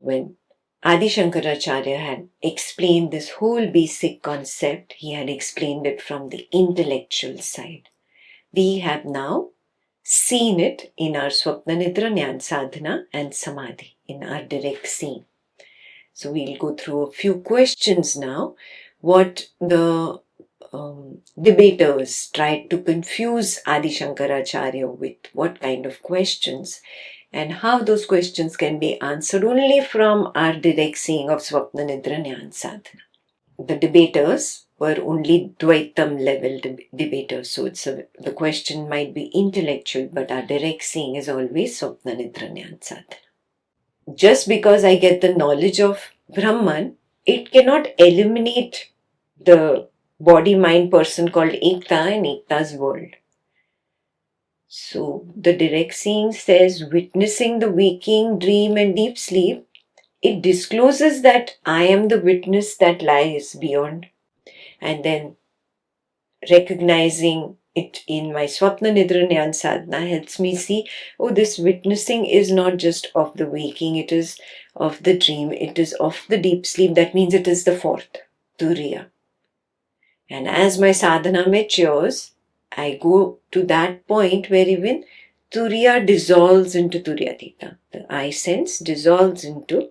when Adi Shankaracharya had explained this whole basic concept, he had explained it from the intellectual side. We have now seen it in our Swapna Nidra Jnana Sadhana and Samadhi, in our direct seeing. So we'll go through a few questions now. What the debaters tried to confuse Adi Shankaracharya with, what kind of questions, and how those questions can be answered only from our direct seeing of Swapna Nidra Jnana Sadhana. The debaters were only Dvaitam level debaters, so the question might be intellectual, but our direct seeing is always Swapna Nidra Jnana Sadhana. Just because I get the knowledge of Brahman, it cannot eliminate the body-mind person called Ekta and Ekta's world. So the direct seeing says, witnessing the waking, dream and deep sleep, it discloses that I am the witness that lies beyond. And then recognizing it in my Swapna Nidra Jnana Sadhana helps me see, oh, this witnessing is not just of the waking, it is of the dream, it is of the deep sleep. That means it is the fourth, Turiya. And as my sadhana matures, I go to that point where even Turiya dissolves into Turiyatita. The I sense dissolves into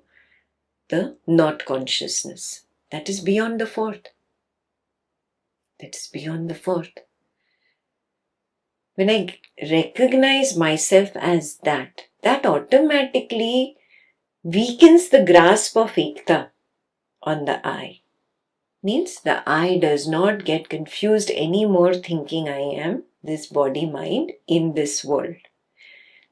the not consciousness. That is beyond the fourth. That is beyond the fourth. When I recognize myself as that, that automatically weakens the grasp of Ekta on the I. Means the I does not get confused anymore thinking I am this body-mind in this world.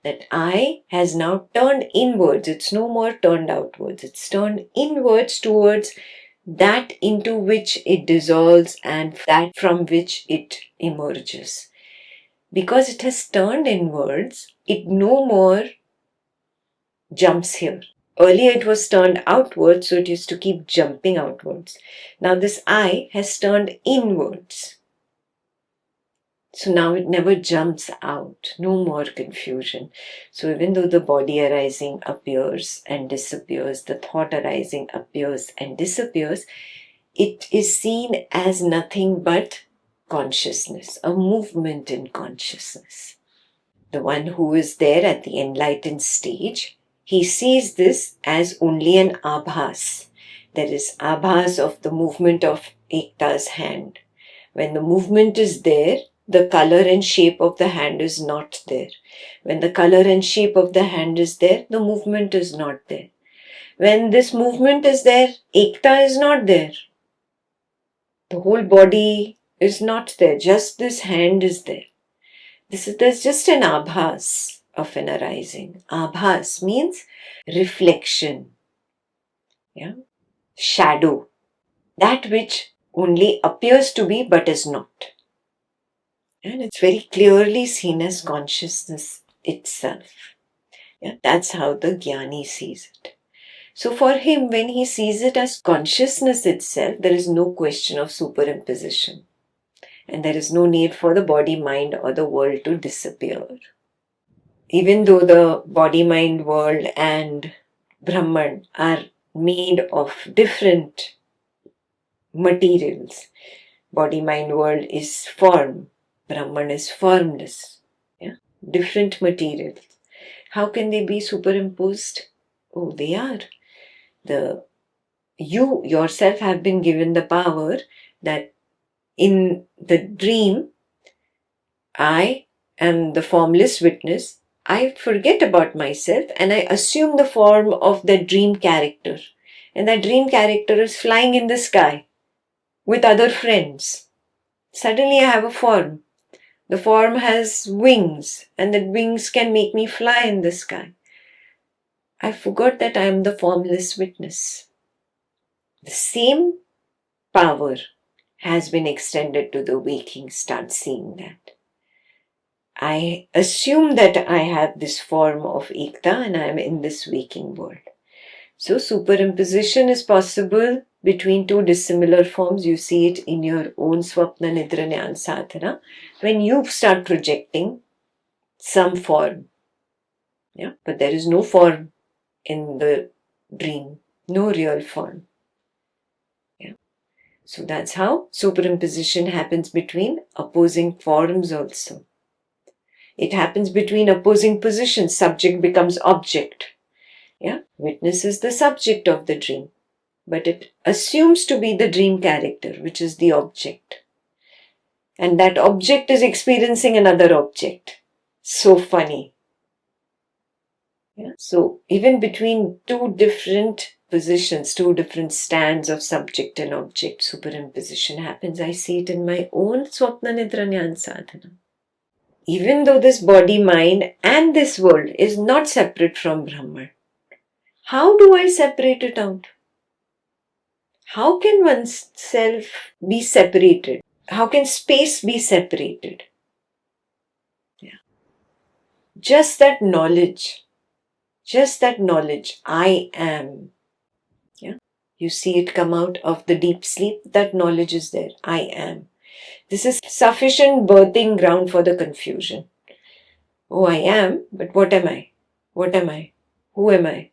That I has now turned inwards. It's no more turned outwards. It's turned inwards towards that into which it dissolves and that from which it emerges. Because it has turned inwards, it no more jumps here. Earlier it was turned outwards, so it used to keep jumping outwards. Now this I has turned inwards. So now it never jumps out. No more confusion. So even though the body arising appears and disappears, the thought arising appears and disappears, it is seen as nothing but consciousness, a movement in consciousness. The one who is there at the enlightened stage, he sees this as only an abhas. There is abhas of the movement of Ekta's hand. When the movement is there, the color and shape of the hand is not there. When the color and shape of the hand is there, the movement is not there. When this movement is there, Ekta is not there. The whole body is not there, just this hand is there. There's just an abhas of an arising. Abhas means reflection, shadow, that which only appears to be but is not. And it's very clearly seen as consciousness itself. That's how the jnani sees it. So for him, when he sees it as consciousness itself, there is no question of superimposition. And there is no need for the body, mind or the world to disappear. Even though the body, mind, world and Brahman are made of different materials. Body, mind, world is form. Brahman is formless. Different materials. How can they be superimposed? Oh, they are. You yourself have been given the power that in the dream, I am the formless witness. I forget about myself and I assume the form of the dream character. And that dream character is flying in the sky with other friends. Suddenly I have a form. The form has wings and the wings can make me fly in the sky. I forgot that I am the formless witness. The same power has been extended to the waking. Start seeing that. I assume that I have this form of Ekta and I am in this waking world. So superimposition is possible between two dissimilar forms. You see it in your own Swapna Nidra Jnana Sadhana when you start projecting some form. But there is no form in the dream, no real form. Yeah. So that's how superimposition happens between opposing forms also. It happens between opposing positions. Subject becomes object. Yeah. Witness is the subject of the dream, but it assumes to be the dream character, which is the object. And that object is experiencing another object. So funny. Yeah. So even between two different positions, two different stands of subject and object, superimposition happens. I see it in my own Swapna Nidra Jnana Sadhana. Even though this body, mind and this world is not separate from Brahman, how do I separate it out? How can oneself be separated? How can space be separated? Yeah. Just that knowledge, I am. Yeah. You see it come out of the deep sleep, that knowledge is there, I am. This is sufficient birthing ground for the confusion. Oh, I am, but what am I? What am I? Who am I?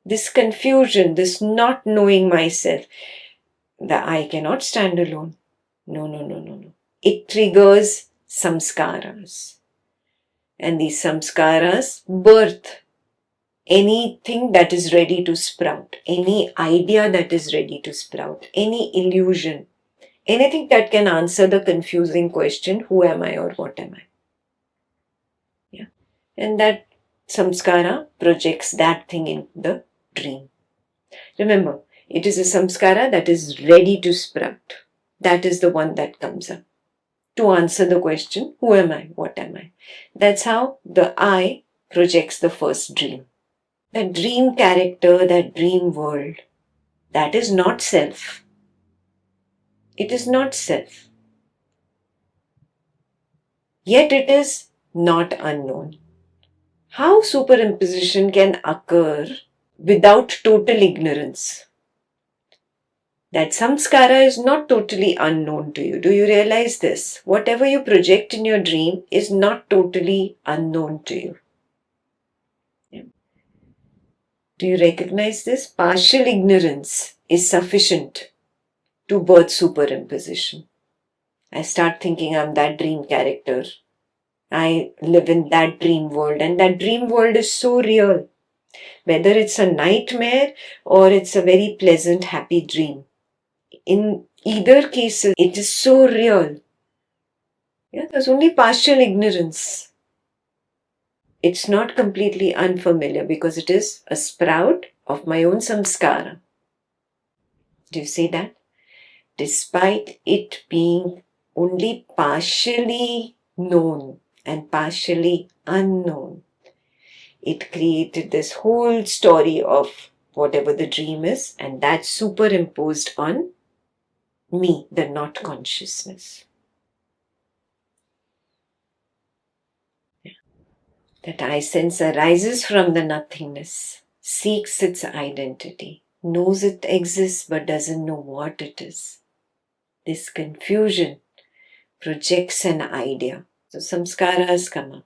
This confusion, this not knowing myself, the I cannot stand alone. No. It triggers samskaras. And these samskaras birth anything that is ready to sprout, any idea that is ready to sprout, any illusion, anything that can answer the confusing question, who am I or what am I? Yeah. And that samskara projects that thing in the dream. Remember, it is a samskara that is ready to sprout. That is the one that comes up to answer the question, who am I? What am I? That's how the I projects the first dream. That dream character, that dream world, that is not self. It is not self. Yet it is not unknown. How superimposition can occur without total ignorance? That samskara is not totally unknown to you. Do you realize this? Whatever you project in your dream is not totally unknown to you. Yeah. Do you recognize this? Partial ignorance is sufficient to birth superimposition. I start thinking I'm that dream character. I live in that dream world, and that dream world is so real. Whether it's a nightmare or it's a very pleasant, happy dream. In either case, it is so real. Yeah, there's only partial ignorance. It's not completely unfamiliar because it is a sprout of my own samskara. Do you see that? Despite it being only partially known and partially unknown, it created this whole story of whatever the dream is, and that's superimposed on me, the not consciousness. That I sense arises from the nothingness, seeks its identity, knows it exists but doesn't know what it is. This confusion projects an idea. So samskaras come up.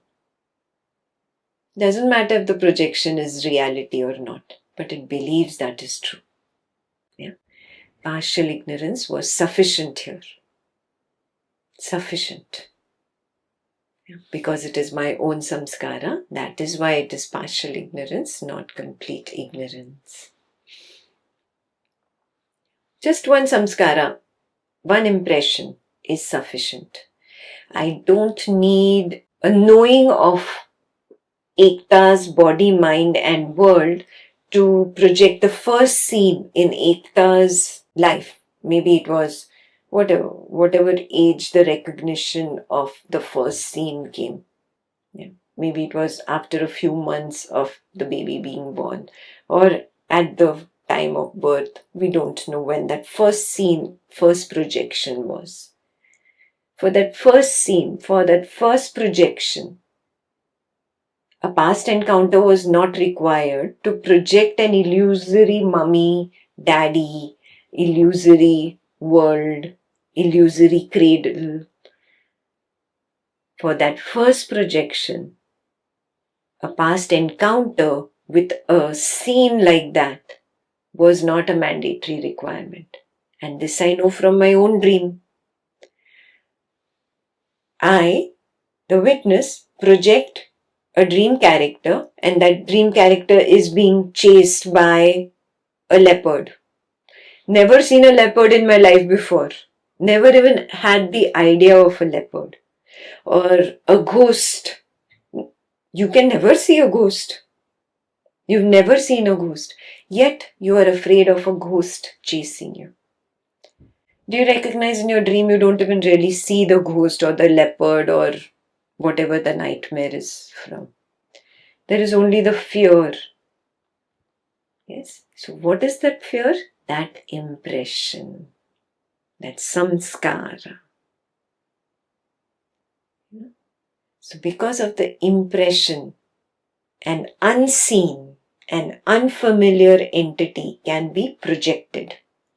Doesn't matter if the projection is reality or not, but it believes that is true. Yeah? Partial ignorance was sufficient here. Sufficient. Yeah. Because it is my own samskara, that is why it is partial ignorance, not complete ignorance. Just one samskara, one impression is sufficient. I don't need a knowing of Ekta's body, mind and world to project the first scene in Ekta's life. Maybe it was whatever age the recognition of the first scene came. Yeah. Maybe it was after a few months of the baby being born or at the time of birth. We don't know when that first scene, first projection was. For that first scene, for that first projection, a past encounter was not required to project an illusory mummy, daddy, illusory world, illusory cradle. For that first projection, a past encounter with a scene like that was not a mandatory requirement. And this I know from my own dream. I, the witness, project a dream character, and that dream character is being chased by a leopard. Never seen a leopard in my life before. Never even had the idea of a leopard. Or a ghost. You can never see a ghost. You've never seen a ghost. Yet you are afraid of a ghost chasing you. Do you recognize in your dream you don't even really see the ghost or the leopard or whatever the nightmare is from? There is only the fear. Yes. So what is that fear? That impression. That samskara. So because of the impression, an unseen and unfamiliar entity can be projected.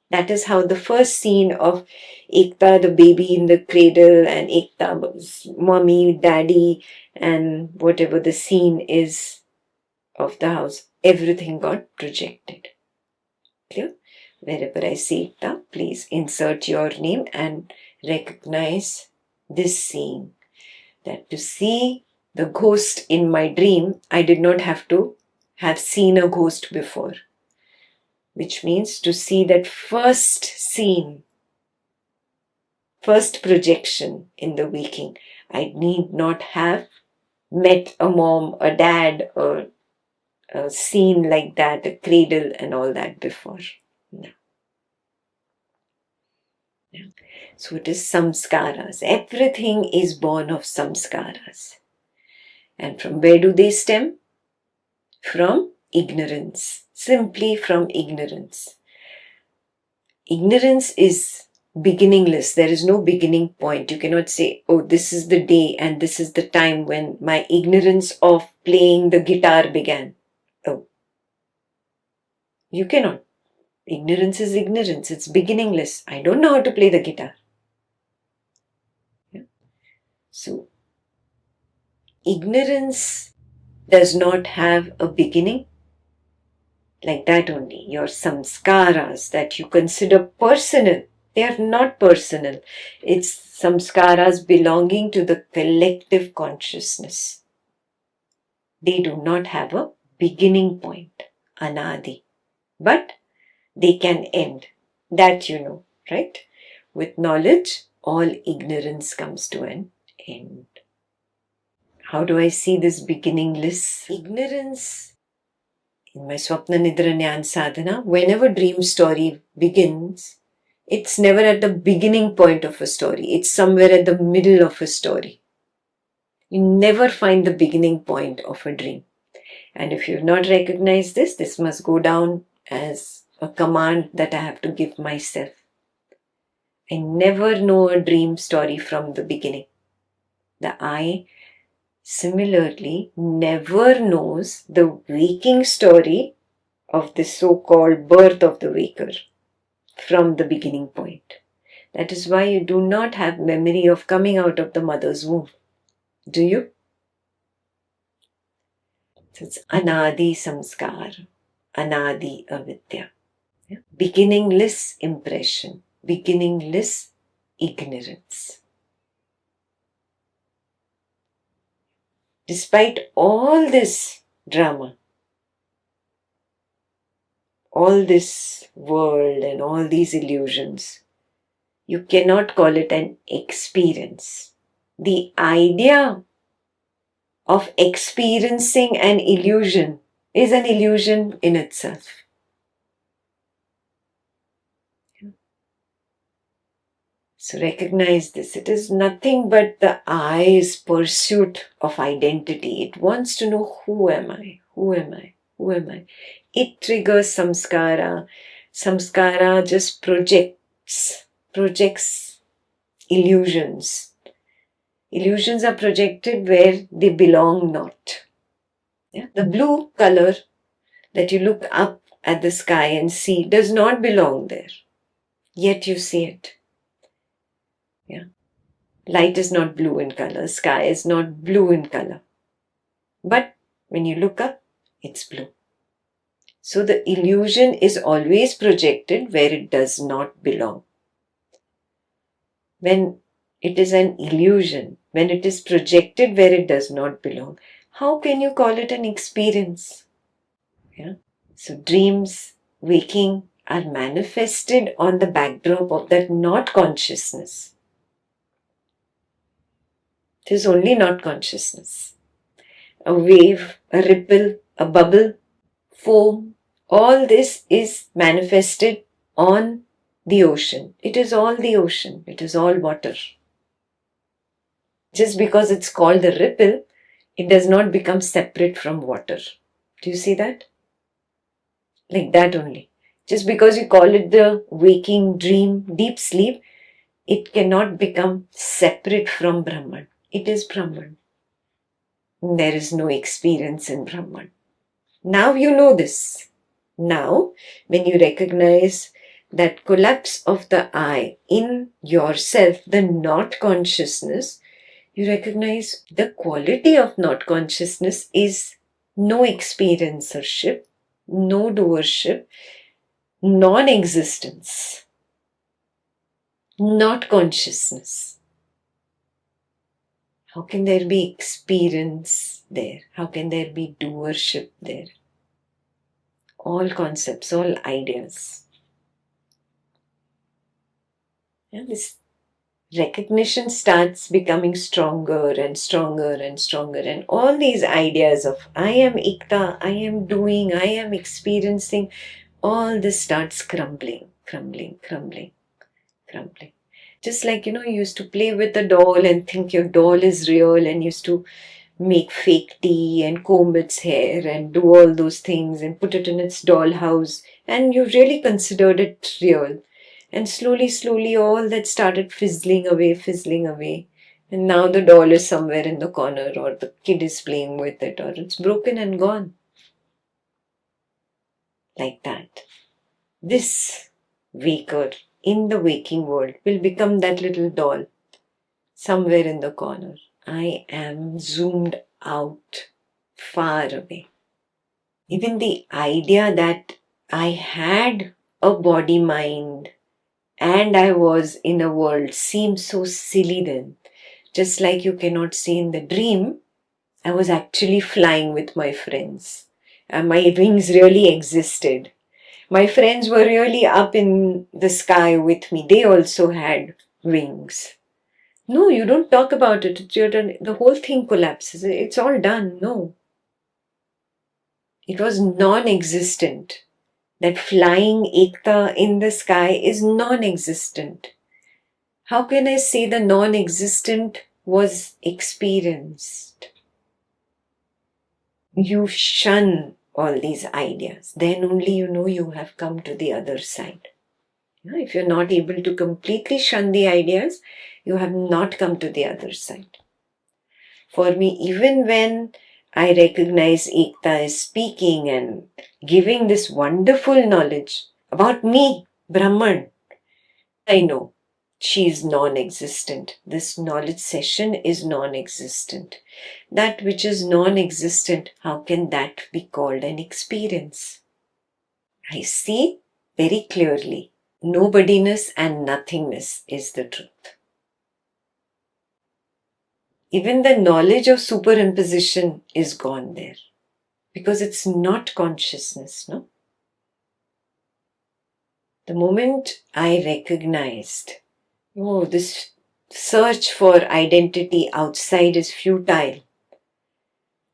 That is how the first scene of Ekta, the baby in the cradle, and Ekta's mommy, daddy, and whatever the scene is of the house, everything got projected. Clear? Wherever I say Ekta, please insert your name and recognize this scene. That to see the ghost in my dream, I did not have to have seen a ghost before. Which means to see that first scene, first projection in the waking, I need not have met a mom, a dad, or a scene like that, a cradle and all that before. No. No. So it is samskaras. Everything is born of samskaras. And from where do they stem? From ignorance. Simply from ignorance. Ignorance is beginningless. There is no beginning point. You cannot say, oh, this is the day and this is the time when my ignorance of playing the guitar began. Oh, you cannot. Ignorance is ignorance. It's beginningless. I don't know how to play the guitar. Yeah. So, ignorance does not have a beginning. Like that only. Your samskaras that you consider personal, they are not personal. It's samskaras belonging to the collective consciousness. They do not have a beginning point, anadi. But they can end. That you know, right? With knowledge, all ignorance comes to an end. How do I see this beginningless ignorance? In my Swapna Nidra Nyan Sadhana, whenever dream story begins, it's never at the beginning point of a story. It's somewhere at the middle of a story. You never find the beginning point of a dream. And if you've not recognized this, this must go down as a command that I have to give myself. I never know a dream story from the beginning. The I similarly never knows the waking story of the so-called birth of the waker from the beginning point. That is why you do not have memory of coming out of the mother's womb. Do you? So it's anadi samskar, anadi avidya. Yeah? Beginningless impression, beginningless ignorance. Despite all this drama, all this world and all these illusions, you cannot call it an experience. The idea of experiencing an illusion is an illusion in itself. So recognize this. It is nothing but the I's pursuit of identity. It wants to know who am I? Who am I? Who am I? It triggers samskara. Samskara just projects illusions. Illusions are projected where they belong not. Yeah? The blue color that you look up at the sky and see does not belong there. Yet you see it. Yeah. Light is not blue in color. Sky is not blue in color. But when you look up, it's blue. So the illusion is always projected where it does not belong. When it is an illusion, when it is projected where it does not belong, how can you call it an experience? Yeah. So dreams, waking are manifested on the backdrop of that not consciousness. It is only not consciousness. A wave, a ripple, a bubble, foam, all this is manifested on the ocean. It is all the ocean. It is all water. Just because it's called the ripple, it does not become separate from water. Do you see that? Like that only. Just because you call it the waking dream, deep sleep, it cannot become separate from Brahman. It is Brahman. There is no experience in Brahman. Now you know this. Now, when you recognize that collapse of the I in yourself, the not consciousness, you recognize the quality of not consciousness is no experiencership, no doership, non-existence, not consciousness. How can there be experience there? How can there be doership there? All concepts, all ideas. Yeah, this recognition starts becoming stronger and stronger and stronger, and all these ideas of I am Ekta, I am doing, I am experiencing, all this starts crumbling, crumbling, crumbling, crumbling. Just like, you used to play with a doll and think your doll is real, and used to make fake tea and comb its hair and do all those things and put it in its dollhouse, and you really considered it real. And slowly, slowly, all that started fizzling away, fizzling away. And now the doll is somewhere in the corner, or the kid is playing with it, or it's broken and gone. Like that. This waker in the waking world will become that little doll somewhere in the corner. I am zoomed out, far away. Even the idea that I had a body mind and I was in a world seemed so silly then. Just like you cannot see in the dream, I was actually flying with my friends. My wings really existed. My friends were really up in the sky with me. They also had wings. No, you don't talk about it. The whole thing collapses. It's all done. No. It was non-existent. That flying Ekta in the sky is non-existent. How can I say the non-existent was experienced? You shun all these ideas. Then only you know you have come to the other side. If you're not able to completely shun the ideas, you have not come to the other side. For me, even when I recognize Ekta is speaking and giving this wonderful knowledge about me, Brahman, I know she is non-existent. This knowledge session is non-existent. That which is non-existent, how can that be called an experience? I see very clearly. Nobodiness and nothingness is the truth. Even the knowledge of superimposition is gone there. Because it's not consciousness, no? The moment I recognized, oh, this search for identity outside is futile.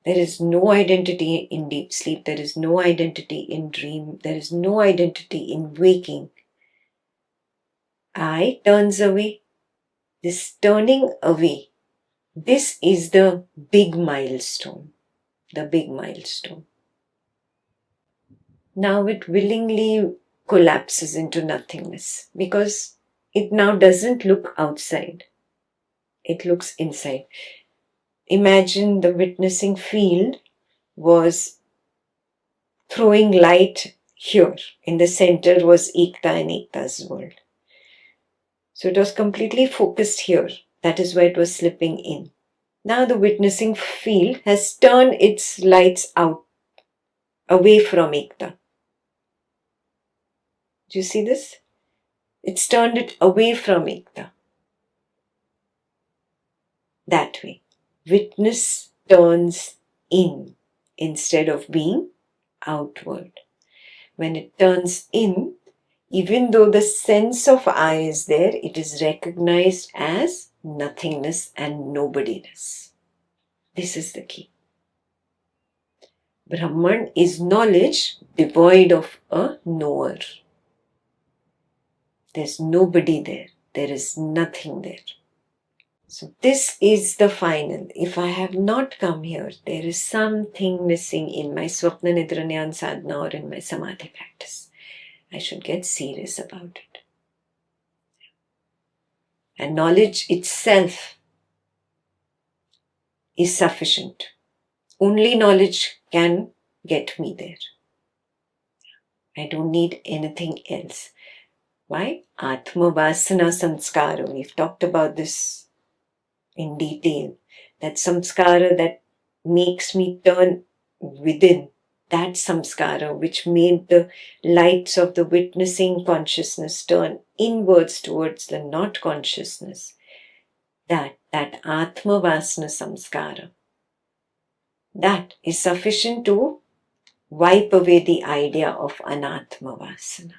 There is no identity in deep sleep. There is no identity in dream. There is no identity in waking. I turns away. This turning away, this is the big milestone. The big milestone. Now it willingly collapses into nothingness because it now doesn't look outside. It looks inside. Imagine the witnessing field was throwing light here. In the center was Ekta and Ekta's world. So it was completely focused here. That is why it was slipping in. Now the witnessing field has turned its lights out, away from Ekta. Do you see this? It's turned it away from Ekta. That way. Witness turns in instead of being outward. When it turns in, even though the sense of I is there, it is recognized as nothingness and nobodiness. This is the key. Brahman is knowledge devoid of a knower. There's nobody there. There is nothing there. So this is the final. If I have not come here, there is something missing in my Swapna Nidra Jnana Sadhana or in my Samadhi practice. I should get serious about it. And knowledge itself is sufficient. Only knowledge can get me there. I don't need anything else. Why? Atma Vasana Samskara. We've talked about this in detail. That samskara that makes me turn within. That samskara which made the lights of the witnessing consciousness turn inwards towards the not consciousness. That Atma Vasana Samskara. That is sufficient to wipe away the idea of Anatma Vasana.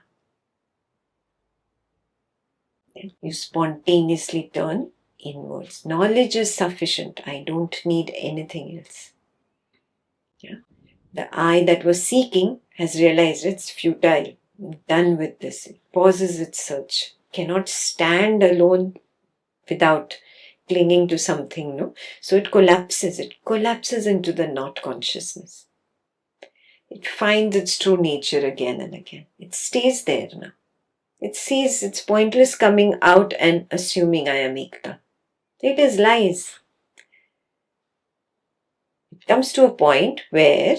You spontaneously turn inwards. Knowledge is sufficient. I don't need anything else. Yeah. The I that was seeking has realized it's futile. Done with this. It pauses its search. Cannot stand alone without clinging to something, no? So it collapses. It collapses into the not consciousness. It finds its true nature again and again. It stays there now. It sees it's pointless coming out and assuming I am Ekta. It is lies. It comes to a point where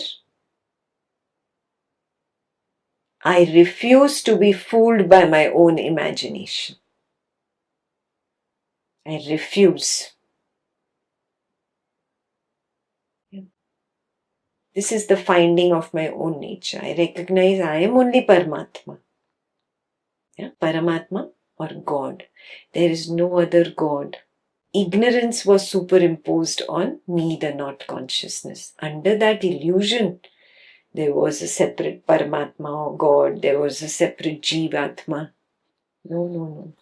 I refuse to be fooled by my own imagination. I refuse. This is the finding of my own nature. I recognize I am only Paramatma. Yeah? Paramatma or God. There is no other God. Ignorance was superimposed on me, the not consciousness. Under that illusion, there was a separate Paramatma or God. There was a separate Jivatma. No.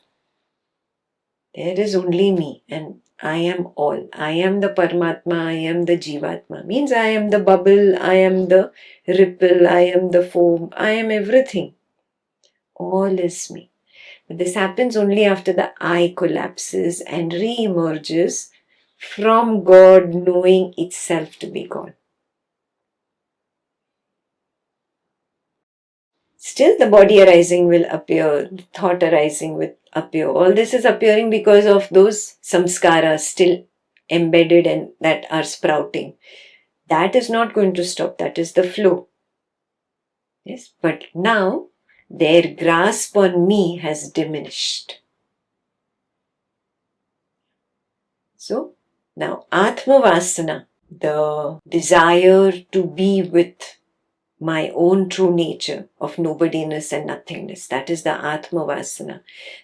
There is only me and I am all. I am the Paramatma, I am the Jivatma. Means I am the bubble, I am the ripple, I am the foam, I am everything. All is me. But this happens only after the I collapses and re-emerges from God knowing itself to be God. Still the body arising will appear, thought arising will appear. All this is appearing because of those samskaras still embedded and that are sprouting. That is not going to stop. That is the flow. Yes, but now their grasp on me has diminished. So now Atma Vasana, the desire to be with my own true nature of nobodiness and nothingness, that is the Atma Vasana.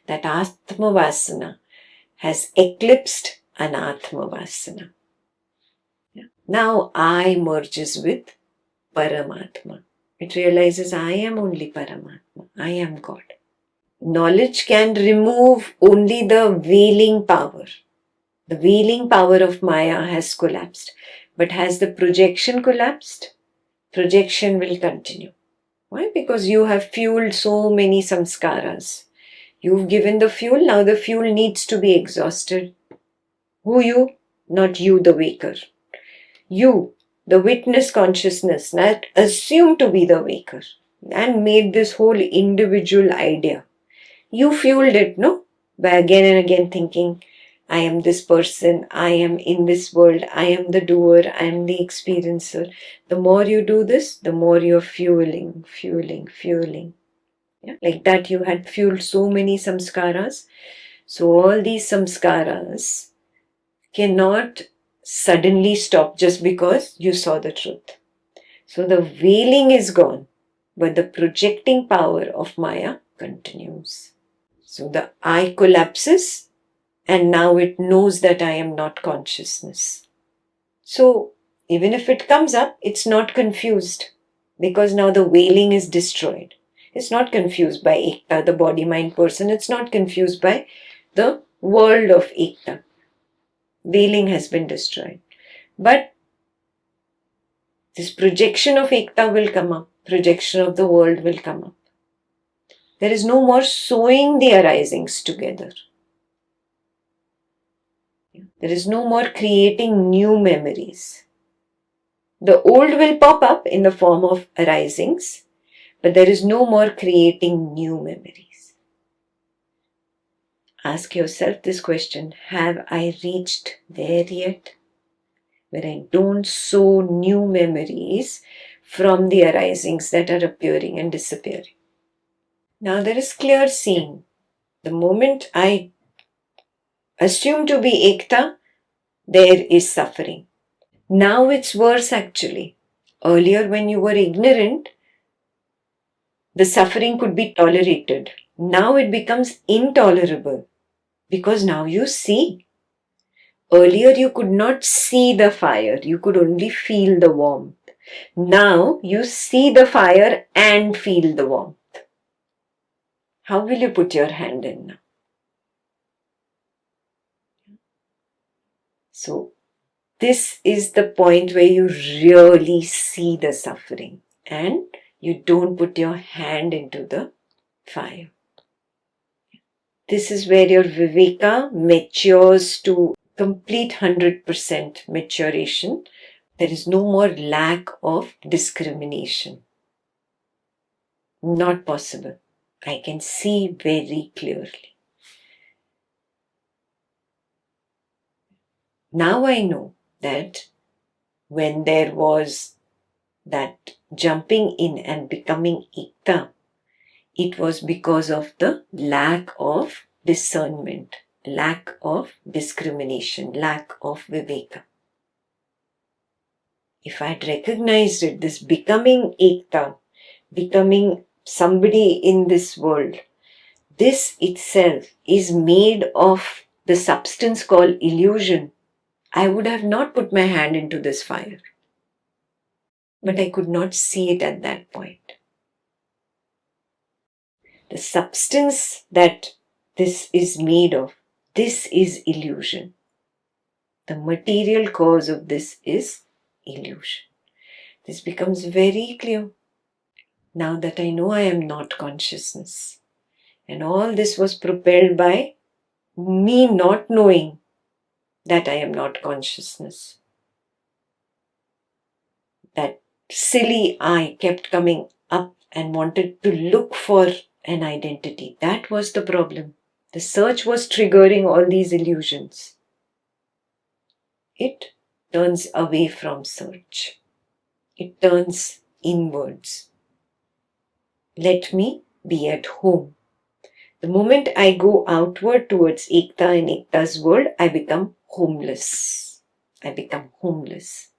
That Atma Vasana has eclipsed Anatma Vasana. Yeah. Now I merges with Paramatma. It realizes I am only Paramatma. I am God. Knowledge can remove only the veiling power. The veiling power of Maya has collapsed. But has the projection collapsed? Projection will continue. Why? Because you have fueled so many samskaras. You've given the fuel, now the fuel needs to be exhausted. Who you? Not you, the waker. You, the witness consciousness, not assumed to be the waker and made this whole individual idea. You fueled it, no? By again and again thinking, I am this person, I am in this world, I am the doer, I am the experiencer. The more you do this, the more you're fueling. Yeah? Like that you had fueled so many samskaras. So all these samskaras cannot suddenly stop just because you saw the truth. So the veiling is gone, but the projecting power of Maya continues. So the I collapses and now it knows that I am not consciousness. So even if it comes up, it's not confused because now the veiling is destroyed. It's not confused by Ekta, the body-mind person. It's not confused by the world of Ekta. Veiling has been destroyed. But this projection of Ekta will come up. Projection of the world will come up. There is no more sewing the arisings together. There is no more creating new memories. The old will pop up in the form of arisings, but there is no more creating new memories. Ask yourself this question: have I reached there yet? Where I don't sow new memories from the arisings that are appearing and disappearing. Now there is clear seeing. The moment I assume to be Ekta, there is suffering. Now it's worse actually. Earlier when you were ignorant, the suffering could be tolerated. Now it becomes intolerable because now you see. Earlier you could not see the fire, you could only feel the warmth. Now you see the fire and feel the warmth. How will you put your hand in now? So this is the point where you really see the suffering and you don't put your hand into the fire. This is where your viveka matures to complete 100% maturation. There is no more lack of discrimination. Not possible. I can see very clearly. Now I know that when there was that jumping in and becoming Ekta, it was because of the lack of discernment, lack of discrimination, lack of viveka. If I had recognized it, this becoming Ekta, becoming somebody in this world, this itself is made of the substance called illusion, I would have not put my hand into this fire. But I could not see it at that point. The substance that this is made of, this is illusion. The material cause of this is illusion. This becomes very clear now that I know I am not consciousness. And all this was propelled by me not knowing that I am not consciousness. That silly I kept coming up and wanted to look for an identity. That was the problem. The search was triggering all these illusions. It turns away from search. It turns inwards. Let me be at home. The moment I go outward towards Ekta and Ekta's world, I become homeless. I become homeless.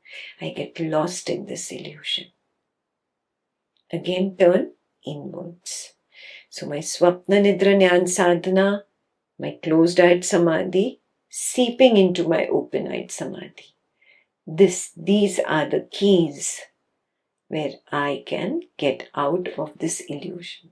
I get lost in this illusion. Again turn inwards. So my Swapna Nidra Jnana Sadhana, my closed-eyed Samadhi, seeping into my open-eyed Samadhi. These are the keys where I can get out of this illusion.